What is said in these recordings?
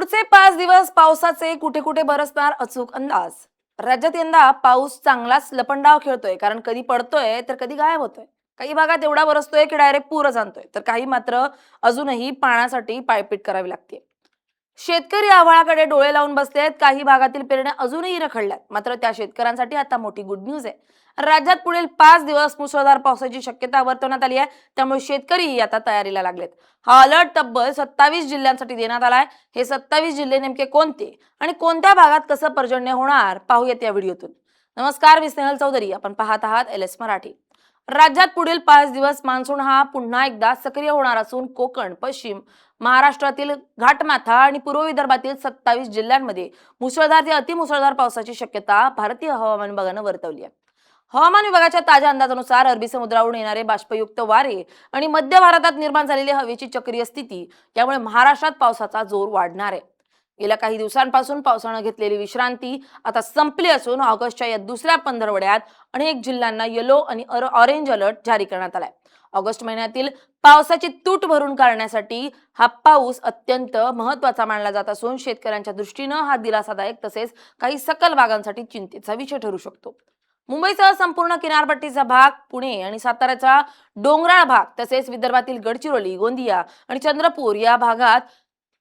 पुढचे 5 दिवस पावसाचे कुठे कुठे बरसणार अचूक अंदाज। राज्यात यंदा पाऊस चांगलाच लपंडाव खेळतोय, कारण कधी पडतोय तर कधी गायब होतोय। काही भागात एवढा बरसतोय की डायरेक्ट पूरच आणतोय, तर काही मात्र अजूनही पाण्यासाठी पायपीट करावी लागते। शेतकरी आभाळाकडे डोळे लावून बसलेत। काही भागातील पेरण्या अजूनही रखडल्यात, मात्र त्या शेतकऱ्यांसाठी आता मोठी गुड न्यूज आहे। राज्यात पुढील 5 दिवस मुसळधार पावसाची शक्यता वर्तवण्यात आली आहे, त्यामुळे शेतकरी आता तयारीला लागलेत। हा अलर्ट तब्बल 27 जिल्ह्यांसाठी देण्यात आलाय। हे 27 जिल्हे नेमके कोणते आणि कोणत्या भागात कसं पर्जन्य होणार पाहूयात या व्हिडिओतून। नमस्कार, मी स्नेहल चौधरी, आपण पाहत आहात LS मराठी। राज्यात पुढील 5 दिवस मान्सून हा पुन्हा एकदा सक्रिय होणार असून कोकण, पश्चिम महाराष्ट्रातील घाटमाथा आणि पूर्व विदर्भातील 27 जिल्ह्यांमध्ये मुसळधार ते अतिमुसळधार पावसाची शक्यता भारतीय हवामान विभागाने वर्तवली आहे। हवामान विभागाच्या ताज्या अंदाजानुसार अरबी समुद्रावरून येणारे बाष्पयुक्त वारे आणि मध्य भारतात निर्माण झालेली हवेची चक्रीय स्थिती यामुळे महाराष्ट्रात पावसाचा जोर वाढणार आहे। गेल्या काही दिवसांपासून पावसाने घेतलेली विश्रांती आता संपली असून ऑगस्टच्या या दुसऱ्या पंधरवड्यात अनेक जिल्ह्यांना येलो आणि ऑरेंज अलर्ट जारी करण्यात आलाय। ऑगस्ट महिन्यातील पावसाची तूट भरून काढण्यासाठी हा पाऊस अत्यंत महत्त्वाचा मानला जात असून शेतकऱ्यांच्या दृष्टीने हा दिलासादायक तसेच काही सकल भागांसाठी चिंतेचा विषय ठरू शकतो। मुंबईसह संपूर्ण किनारपट्टीचा भाग, पुणे आणि साताऱ्याचा डोंगराळ भाग तसेच विदर्भातील गडचिरोली, गोंदिया आणि चंद्रपूर या भागात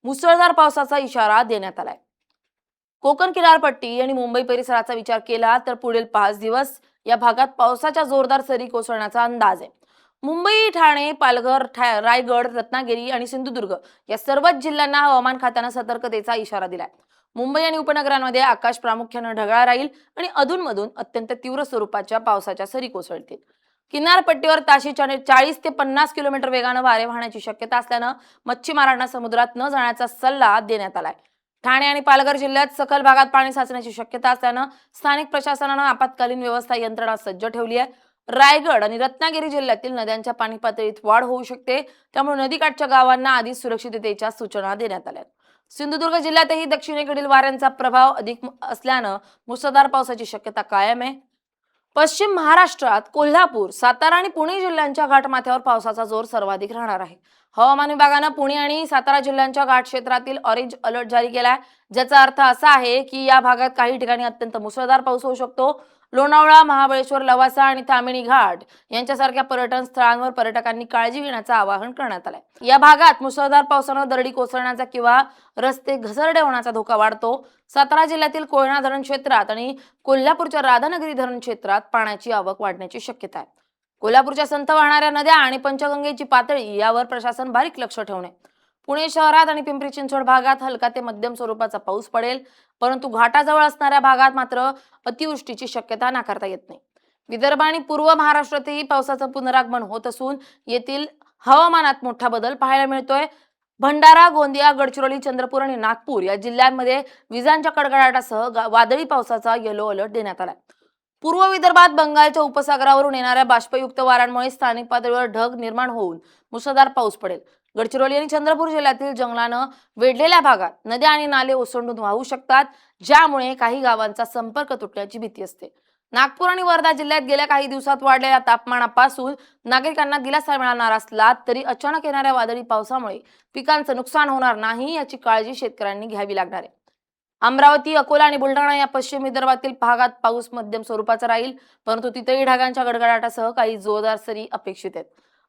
मुसळधार पावसाचा इशारा देण्यात आलाय। कोकण किनारपट्टी आणि मुंबई परिसराचा विचार केला तर पुढील 5 दिवस या भागात पावसाच्या जोरदार सरी कोसळण्याचा अंदाज आहे। मुंबई, ठाणे, पालघर, रायगड, रत्नागिरी आणि सिंधुदुर्ग या सर्वच जिल्ह्यांना हवामान खात्याने सतर्कतेचा इशारा दिलाय। मुंबई आणि उपनगरांमध्ये आकाश प्रामुख्याने ढगाळ राहील आणि अधूनमधून अत्यंत तीव्र स्वरूपाच्या पावसाच्या सरी कोसळतील। किनारपट्टीवर ताशी 40 ते 50 किलोमीटर वेगाने वारे वाहण्याची शक्यता असल्याने मच्छीमारांना समुद्रात न जाण्याचा सल्ला देण्यात आलाय। ठाणे आणि पालघर जिल्ह्यात सखल भागात पाणी साचण्याची शक्यता असल्याने स्थानिक प्रशासनाने आपत्कालीन व्यवस्था यंत्रणा सज्ज ठेवली आहे। रायगड आणि रत्नागिरी जिल्ह्यातील नद्यांच्या पाणी पातळीत वाढ होऊ शकते, त्यामुळे नदीकाठच्या गावांना आधीच सुरक्षिततेच्या सूचना देण्यात आल्या। सिंधुदुर्ग जिल्ह्यातही दक्षिणेकडील वाऱ्यांचा प्रभाव अधिक असल्याने मुसळधार पावसाची शक्यता कायम आहे। पश्चिम महाराष्ट्रात कोल्हापूर, सातारा आणि पुणे जिल्ह्यांच्या घाटमाथ्यावर पावसाचा जोर सर्वाधिक राहणार आहे। हवामान विभागाने पुणे आणि सातारा जिल्ह्यांच्या घाट क्षेत्रातील ऑरेंज अलर्ट जारी केलाय, ज्याचा अर्थ असा आहे की या भागात काही ठिकाणी अत्यंत मुसळधार पाऊस होऊ शकतो। लोणावळा, महाबळेश्वर, लवासा आणि तामिणी घाट यांच्यासारख्या पर्यटन स्थळांवर पर्यटकांनी काळजी घेण्याचं आवाहन करण्यात आलंय। या भागात मुसळधार पावसाने दरडी कोसळण्याचा किंवा रस्ते घसरडे होण्याचा धोका वाढतो। सातारा जिल्ह्यातील कोयना धरण क्षेत्रात आणि कोल्हापूरच्या राधानगरी धरण क्षेत्रात पाण्याची आवक वाढण्याची शक्यता आहे। कोल्हापूरच्या संत वाहणाऱ्या नद्या आणि पंचगंगेची पातळी यावर प्रशासन बारीक लक्ष ठेवणे। पुणे शहरात आणि पिंपरी चिंचवड भागात हलका ते मध्यम स्वरूपाचा पाऊस पडेल, परंतु घाटाजवळ असणाऱ्या भागात मात्र अतिवृष्टीची शक्यता नाकारता येत नाही। विदर्भ आणि पूर्व महाराष्ट्रातही पावसाचं पुनरागमन होत असून येथील हवामानात मोठा बदल पाहायला मिळतोय। भंडारा, गोंदिया, गडचिरोली, चंद्रपूर आणि नागपूर या जिल्ह्यांमध्ये विजांच्या कडकडाटासह वादळी पावसाचा येलो अलर्ट देण्यात आलाय। पूर्व विदर्भात बंगालच्या उपसागरावरून येणाऱ्या बाष्पयुक्त वाऱ्यांमुळे स्थानिक पातळीवर ढग निर्माण होऊन मुसळधार पाऊस पडेल। गडचिरोली आणि चंद्रपूर जिल्ह्यातील जंगलानं वेढलेल्या भागात नद्या आणि नाले ओसंडून वाहू शकतात, ज्यामुळे काही गावांचा संपर्क तुटण्याची भीती असते। नागपूर आणि वर्धा जिल्ह्यात गेल्या काही दिवसात वाढलेल्या तापमानापासून नागरिकांना दिलासा मिळणार असला तरी अचानक येणाऱ्या वादळी पावसामुळे पिकांचं नुकसान होणार नाही याची काळजी शेतकऱ्यांनी घ्यावी लागणार आहे। अमरावती, अकोला आणि बुलढाणा या पश्चिम विदर्भातील भागात पाऊस मध्यम स्वरूपाचा राहील, परंतु तिथेही ढगांच्या गडगडाटासह काही जोरदार सरी अपेक्षित आहेत।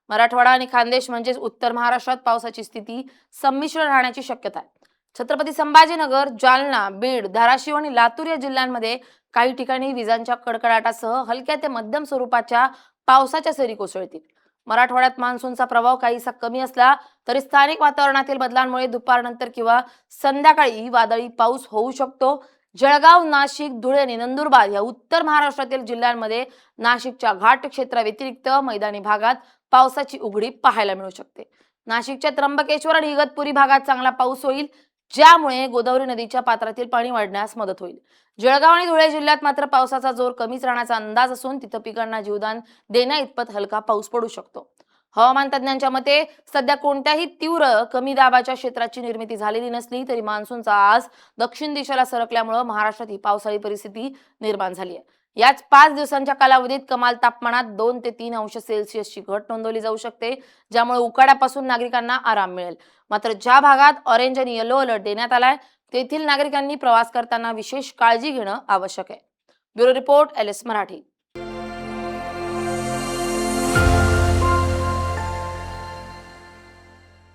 मराठवाडा आणि खानदेश म्हणजेच उत्तर महाराष्ट्रात पावसाची स्थिती संमिश्र राहण्याची शक्यता आहे। छत्रपती संभाजीनगर, जालना, बीड, धाराशिव आणि लातूर या जिल्ह्यांमध्ये काही ठिकाणी विजांच्या कडकडाटासह हलक्या ते मध्यम स्वरूपाच्या पावसाच्या सरी कोसळतील। मराठवाड्यात मान्सूनचा प्रभाव काहीसा कमी असला तरी स्थानिक वातावरणातील बदलांमुळे दुपारनंतर किंवा संध्याकाळी वादळी पाऊस होऊ शकतो। जळगाव, नाशिक, धुळे आणि नंदुरबार या उत्तर महाराष्ट्रातील जिल्ह्यांमध्ये नाशिकच्या घाट क्षेत्राव्यतिरिक्त मैदानी भागात पावसाची उघडी पाहायला मिळू शकते। नाशिकच्या त्र्यंबकेश्वर आणि इगतपुरी भागात चांगला पाऊस होईल, ज्यामुळे गोदावरी नदीच्या पात्रातील पाणी वाढण्यास मदत होईल। जळगाव आणि धुळे जिल्ह्यात मात्र पावसाचा जोर कमीच राहण्याचा अंदाज असून तिथं पिकांना जीवदान देण्याइतपत हलका पाऊस पडू शकतो। हवामान तज्ञांच्या मते सध्या कोणत्याही तीव्र कमी दाबाच्या क्षेत्राची निर्मिती झालेली नसली तरी मान्सूनचा आज दक्षिण दिशेला सरकल्यामुळे महाराष्ट्रात ही पावसाळी परिस्थिती निर्माण झाली आहे। याच 5 दिवसांच्या कालावधीत कमाल तापमानात 2 ते 3 अंश सेल्सिअसची घट नोंदवली जाऊ शकते, ज्यामुळे उकाड्यापासून नागरिकांना आराम मिळेल. मात्र ज्या भागात ऑरेंज आणि येलो अलर्ट देण्यात आलाय तेथील नागरिकांनी प्रवास करताना विशेष काळजी घेणं आवश्यक आहे. Bureau report, LS Marathi.